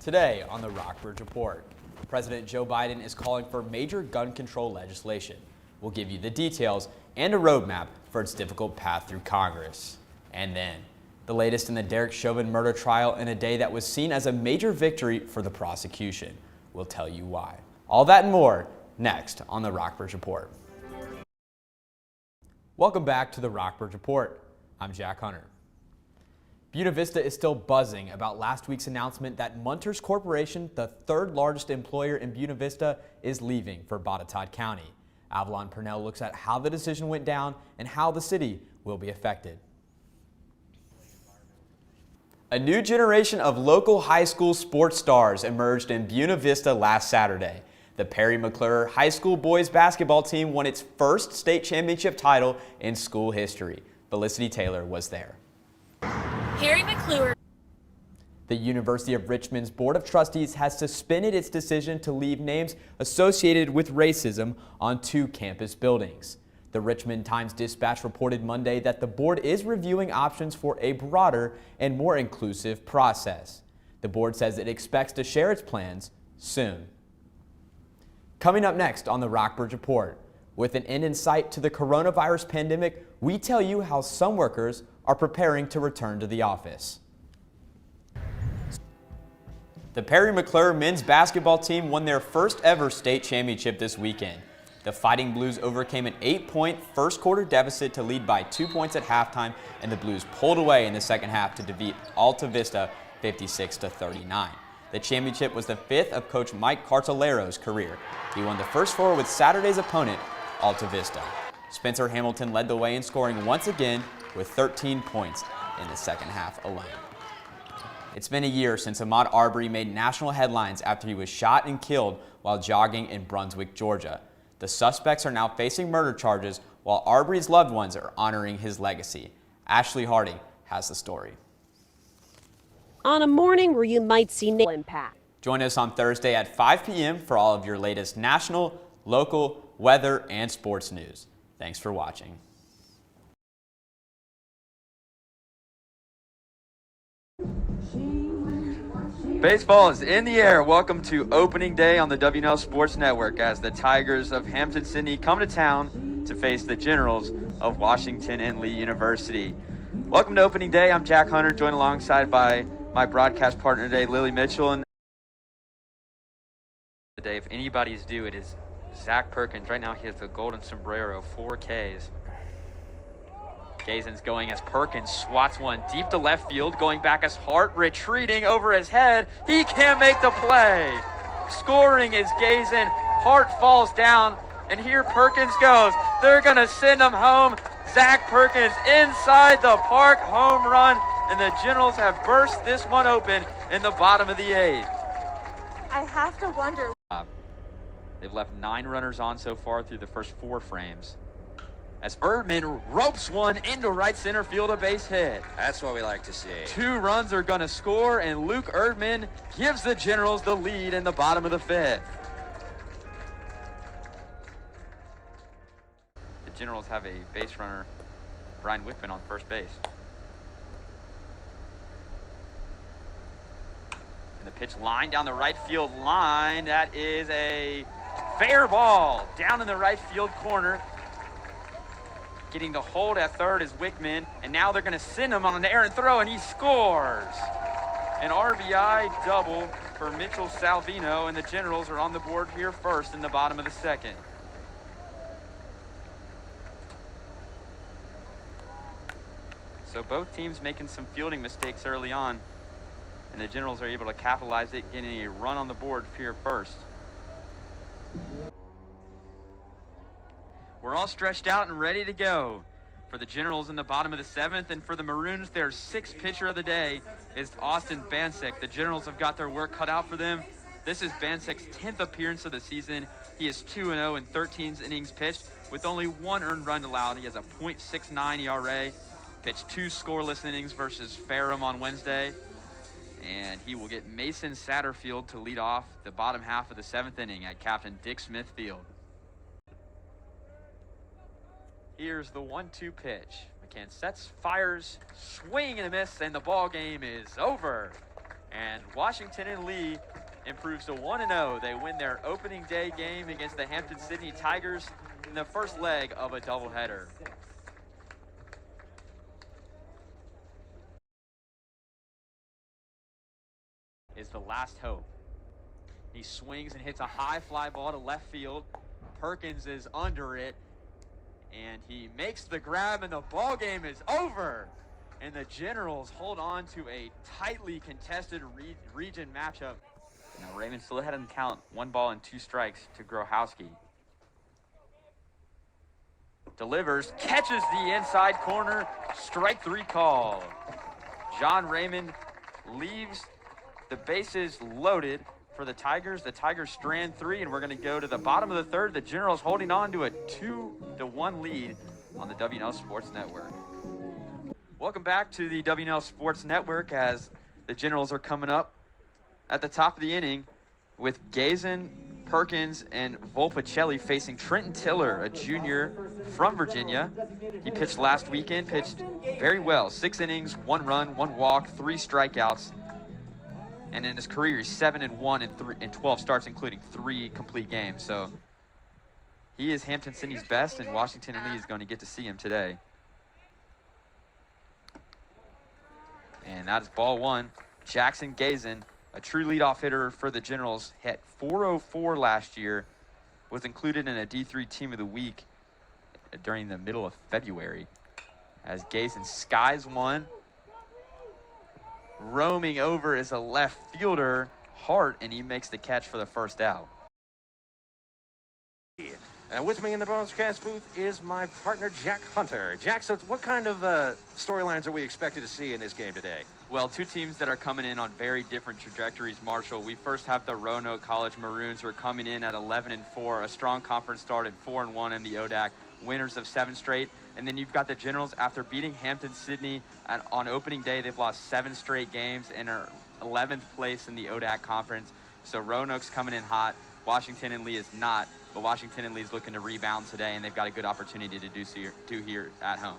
Today on the Rockbridge Report, President Joe Biden is calling for major gun control legislation. We'll give you the details and a roadmap for its difficult path through Congress. And then, the latest in the Derek Chauvin murder trial in a day that was seen as a major victory for the prosecution. We'll tell you why. All that and more next on the Rockbridge Report. Welcome back to the Rockbridge Report. I'm Jack Hunter. Buena Vista is still buzzing about last week's announcement that Munters Corporation, the third largest employer in Buena Vista, is leaving for Botetourt County. Avalon Purnell looks at how the decision went down and how the city will be affected. A new generation of local high school sports stars emerged in Buena Vista last Saturday. The Perry McClure High School boys basketball team won its first state championship title in school history. Felicity Taylor was there. Perry McClure. The University of Richmond's Board of Trustees has suspended its decision to leave names associated with racism on 2 campus buildings. The Richmond Times-Dispatch reported Monday that the board is reviewing options for a broader and more inclusive process. The board says it expects to share its plans soon. Coming up next on the Rockbridge Report, with an end in sight to the coronavirus pandemic, we tell you how some workers are preparing to return to the office. The Perry McClure men's basketball team won their first ever state championship this weekend. The Fighting Blues overcame an 8-point first quarter deficit to lead by 2 points at halftime, and the Blues pulled away in the second half to defeat Alta Vista 56-39. The championship was the 5th of Coach Mike Cartelero's career. He won the first 4 with Saturday's opponent, Alta Vista. Spencer Hamilton led the way in scoring once again with 13 points in the second half alone. It's been a year since Ahmaud Arbery made national headlines after he was shot and killed while jogging in Brunswick, Georgia. The suspects are now facing murder charges while Arbery's loved ones are honoring his legacy. Ashley Harding has the story. On a morning where you might see no impact. Join us on Thursday at 5 p.m. for all of your latest national, local, weather, and sports news. Thanks for watching. Baseball is in the air. Welcome to opening day on the WNL Sports Network as the Tigers of Hampton-Sydney come to town to face the Generals of Washington and Lee University. Welcome to opening day. I'm Jack Hunter, joined alongside by my broadcast partner today, Lily Mitchell. And today, if anybody's due, it is Zach Perkins. Right now, he has the golden sombrero, 4 Ks. Gazen's going as Perkins swats one deep to left field, going back as Hart, retreating over his head. He can't make the play. Scoring is Gazen. Hart falls down, and here Perkins goes. They're going to send him home. Zach Perkins inside the park, home run, and the Generals have burst this one open in the bottom of the 8th. I have to wonder. They've left 9 runners on so far through the first 4 frames. As Erdman ropes one into right center field, a base hit. That's what we like to see. 2 runs are going to score, and Luke Erdman gives the Generals the lead in the bottom of the 5th. The Generals have a base runner, Brian Wickman, on first base. And the pitch line down the right field line. That is a fair ball down in the right field corner. Getting the hold at third is Wickman, and now they're going to send him on an errant throw, and he scores. An RBI double for Mitchell Salvino, and the Generals are on the board here first in the bottom of the 2nd. So both teams making some fielding mistakes early on, and the Generals are able to capitalize it, getting a run on the board here first. We're all stretched out and ready to go. For the Generals in the bottom of the 7th, and for the Maroons, their 6th pitcher of the day is Austin Bansek. The Generals have got their work cut out for them. This is Bansek's 10th appearance of the season. He is 2-0 in 13 innings pitched with only 1 earned run allowed. He has a .69 ERA, pitched 2 scoreless innings versus Ferrum on Wednesday. And he will get Mason Satterfield to lead off the bottom half of the 7th inning at Captain Dick Smith Field. Here's the 1-2 pitch. McCann sets, fires, swing and a miss, and the ball game is over. And Washington and Lee improves to 1-0. They win their opening day game against the Hampton-Sydney Tigers in the first leg of a doubleheader. Is the last hope. He swings and hits a high fly ball to left field. Perkins is under it, and he makes the grab, and the ball game is over. And the Generals hold on to a tightly contested region matchup. Now Raymond still ahead on the count, 1 ball and 2 strikes to Grohowski. Delivers, catches the inside corner, strike 3 call. John Raymond leaves the bases loaded for the Tigers. The Tigers strand 3, and we're going to go to the bottom of the third. The Generals holding on to a 2-1 lead on the WNL Sports Network. Welcome back to the WNL Sports Network as the Generals are coming up at the top of the inning with Gazen, Perkins, and Volpicelli facing Trenton Tiller, a junior from Virginia. He pitched last weekend, pitched very well. 6 innings, 1 run, 1 walk, 3 strikeouts. And in his career, he's 7-1 in 12 starts, including 3 complete games. So he is Hampton-Sydney's best, and Washington and Lee is going to get to see him today. And that is ball 1. Jackson Gazen, a true leadoff hitter for the Generals, hit .404 last year, was included in a D3 Team of the Week during the middle of February. As Gazen skies one, roaming over is a left fielder, Hart, and he makes the catch for the first out. And with me in the broadcast booth is my partner, Jack Hunter. Jack, so what kind of storylines are we expected to see in this game today? Well, 2 teams that are coming in on very different trajectories, Marshall. We first have the Roanoke College Maroons, who are coming in at 11-4, a strong conference start at 4-1 in the ODAC, winners of 7 straight. And then you've got the Generals, after beating Hampton-Sydney on opening day, they've lost 7 straight games and are 11th place in the ODAC conference. So Roanoke's coming in hot. Washington and Lee is not, but Washington and Lee is looking to rebound today, and they've got a good opportunity to do here at home.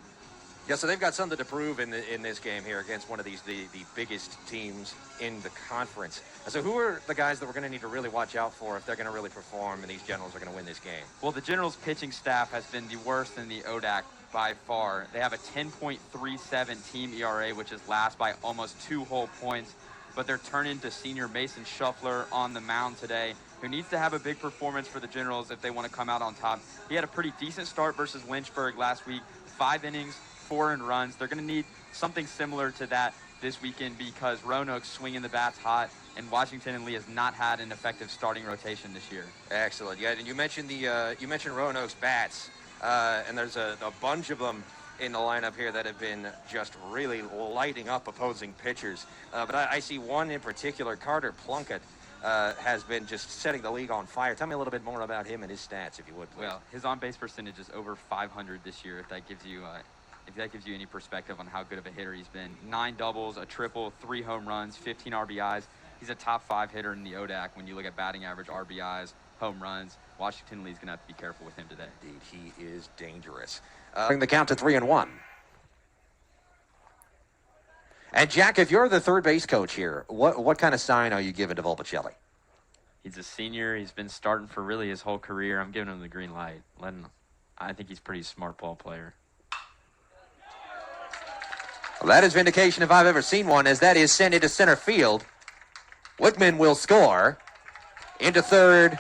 Yeah, so they've got something to prove in this game here against one of the biggest teams in the conference. So who are the guys that we're going to need to really watch out for if they're going to really perform and these Generals are going to win this game? Well, the Generals pitching staff has been the worst in the ODAC by far. They have a 10.37 team ERA, which is last by almost 2 whole points, but they're turning to senior Mason Shuffler on the mound today, who needs to have a big performance for the Generals if they want to come out on top. He had a pretty decent start versus Lynchburg last week, 5 innings, 4 earned runs. They're going to need something similar to that this weekend because Roanoke's swinging the bats hot, and Washington and Lee has not had an effective starting rotation this year. Excellent. Yeah, and you mentioned Roanoke's bats, and there's a bunch of them in the lineup here that have been just really lighting up opposing pitchers. But I see one in particular, Carter Plunkett, has been just setting the league on fire. Tell me a little bit more about him and his stats, if you would, please. Well, his on-base percentage is over 500 this year, if that gives you any perspective on how good of a hitter he's been. 9 doubles, a triple, 3 home runs, 15 RBIs. He's a top 5 hitter in the ODAC when you look at batting average, RBIs, home runs. Washington Lee's going to have to be careful with him today. Indeed, he is dangerous. Bring the count to 3-1. And Jack, if you're the third base coach here, what kind of sign are you giving to Volpicelli? He's a senior. He's been starting for really his whole career. I'm giving him the green light. I think he's a pretty smart ball player. Well, that is vindication if I've ever seen one, as that is sent into center field. Whitman will score into third.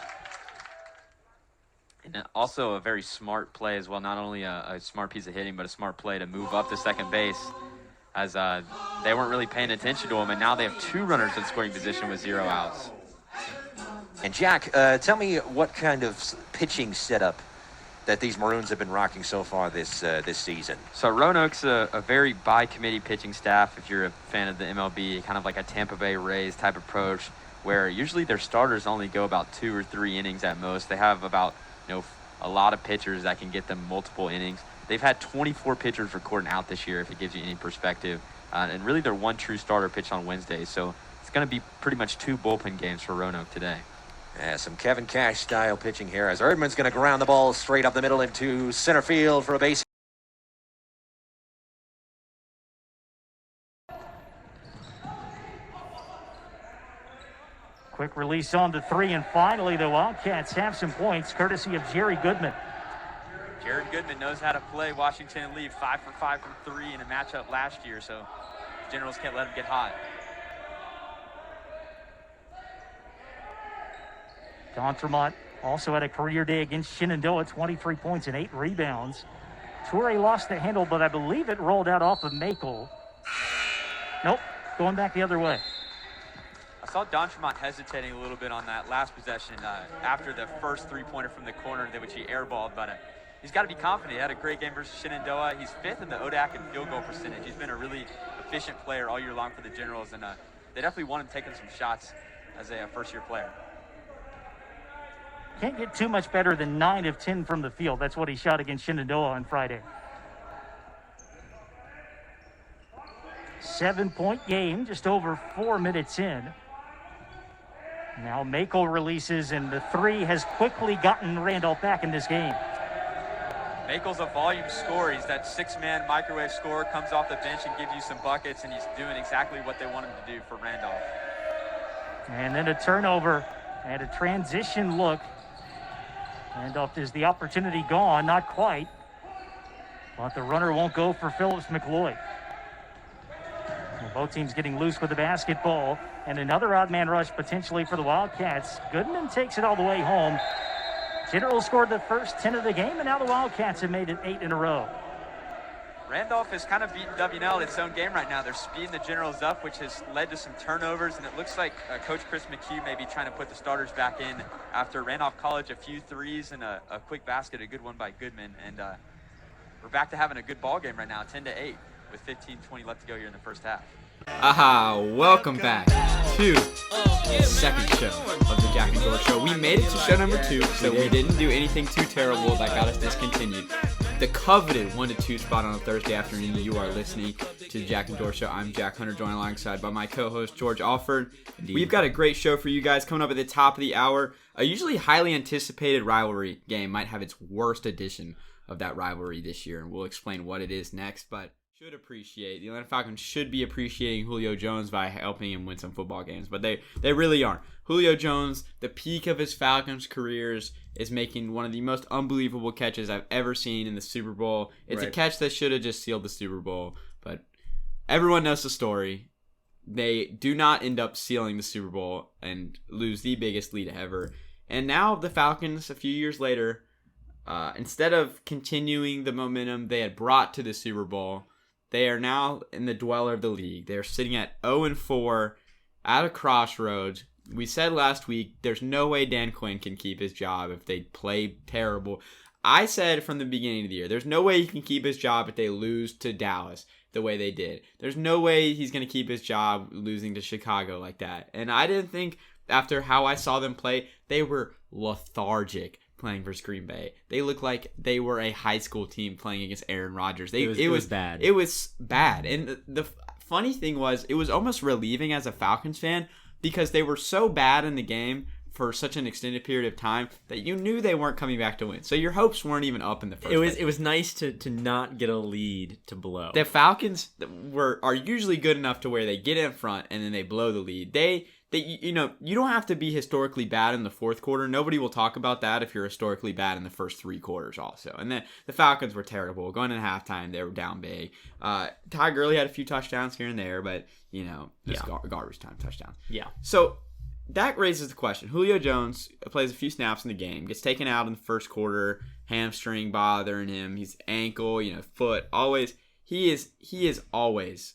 And also a very smart play as well. Not only a smart piece of hitting, but a smart play to move up to second base, as they weren't really paying attention to him, and now they have 2 runners in scoring position with 0 outs. And Jack, tell me what kind of pitching setup that these Maroons have been rocking so far this season. So Roanoke's a very by-committee pitching staff, if you're a fan of the MLB, kind of like a Tampa Bay Rays type approach, where usually their starters only go about 2 or 3 innings at most. They have about a lot of pitchers that can get them multiple innings. They've had 24 pitchers record an out this year, if it gives you any perspective. And really their 1 true starter pitched on Wednesday. So it's going to be pretty much 2 bullpen games for Roanoke today. Yeah, some Kevin Cash style pitching here, as Erdman's going to ground the ball straight up the middle into center field for a base. Quick release on to 3, and finally the Wildcats have some points courtesy of Jerry Goodman. Jared Goodman knows how to play Washington and leave 5 for 5 from 3 in a matchup last year, so Generals can't let him get hot. Don Tremont also had a career day against Shenandoah, 23 points and 8 rebounds. Toure lost the handle, but I believe it rolled out off of Makel. Nope, going back the other way. I saw Don Tremont hesitating a little bit on that last possession after the first three-pointer from the corner, which he airballed, but he's got to be confident. He had a great game versus Shenandoah. He's 5th in the ODAC in field goal percentage. He's been a really efficient player all year long for the Generals, and they definitely want him taking some shots as a first-year player. Can't get too much better than 9 of 10 from the field. That's what he shot against Shenandoah on Friday. 7-point game, just over 4 minutes in. Now Makel releases, and the 3 has quickly gotten Randolph back in this game. Makel's a volume scorer. He's that 6-man microwave scorer, comes off the bench and gives you some buckets, and he's doing exactly what they want him to do for Randolph. And then a turnover and a transition look. Randolph, is the opportunity gone? Not quite. But the runner won't go for Phillips McLeod. Well, both teams getting loose with the basketball. And another odd man rush potentially for the Wildcats. Goodman takes it all the way home. Generals scored the first 10 of the game, and now the Wildcats have made it 8 in a row. Randolph has kind of beaten W&L at its own game right now. They're speeding the Generals up, which has led to some turnovers, and it looks like Coach Chris McHugh may be trying to put the starters back in after Randolph College, a few threes and a quick basket, a good one by Goodman, and we're back to having a good ball game right now, 10-8, with 15-20 left to go here in the first half. Aha, welcome back to the second show of the Jack and George Show. We made it to show number 2, so we didn't do anything too terrible that got us discontinued. The coveted 1 to 2 spot on a Thursday afternoon. You are listening to the Jack and George Show. I'm Jack Hunter, joined alongside by my co-host George Alford. Indeed. We've got a great show for you guys coming up at the top of the hour. A usually highly anticipated rivalry game might have its worst edition of that rivalry this year, and we'll explain what it is next, but the Atlanta Falcons should be appreciating Julio Jones by helping him win some football games, but they really aren't. Julio Jones, the peak of his Falcons careers, is making one of the most unbelievable catches I've ever seen in the Super Bowl. It's a catch that should have just sealed the Super Bowl, but everyone knows the story. They do not end up sealing the Super Bowl and lose the biggest lead ever. And now the Falcons, a few years later, instead of continuing the momentum they had brought to the Super Bowl, they are now in the dweller of the league. They're sitting at 0-4 at a crossroads. We said last week there's no way Dan Quinn can keep his job if they play terrible. I said from the beginning of the year, there's no way he can keep his job if they lose to Dallas the way they did. There's no way he's going to keep his job losing to Chicago like that. And I didn't think, after how I saw them play, they were lethargic playing versus Green Bay. They looked like they were a high school team playing against Aaron Rodgers. It was bad. It was bad. And the funny thing was, it was almost relieving as a Falcons fan because they were so bad in the game for such an extended period of time that you knew they weren't coming back to win. So your hopes weren't even up in the first place. It was nice to not get a lead to blow. The Falcons are usually good enough to where they get in front and then they blow the lead. You don't have to be historically bad in the fourth quarter. Nobody will talk about that if you're historically bad in the first 3 quarters also. And then the Falcons were terrible. Going into halftime, they were down big. Ty Gurley had a few touchdowns here and there, but, garbage time touchdowns. Yeah. So that raises the question. Julio Jones plays a few snaps in the game, gets taken out in the first quarter, hamstring bothering him, his ankle, foot, always. He is always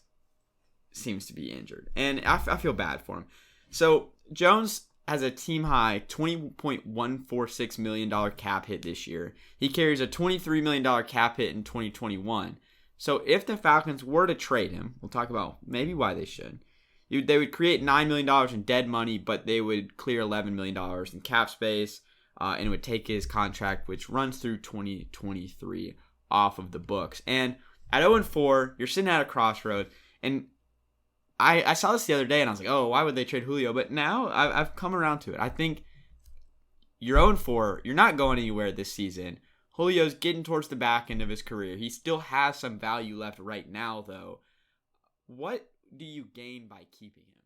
seems to be injured. And I feel bad for him. So Jones has a team-high $20.146 million cap hit this year. He carries a $23 million cap hit in 2021. So if the Falcons were to trade him, we'll talk about maybe why they should. They would create $9 million in dead money, but they would clear $11 million in cap space, and it would take his contract, which runs through 2023, off of the books. And at 0-4, you're sitting at a crossroad, and I saw this the other day, and I was like, oh, why would they trade Julio? But now I've come around to it. I think you're 0-4. You're not going anywhere this season. Julio's getting towards the back end of his career. He still has some value left right now, though. What do you gain by keeping him?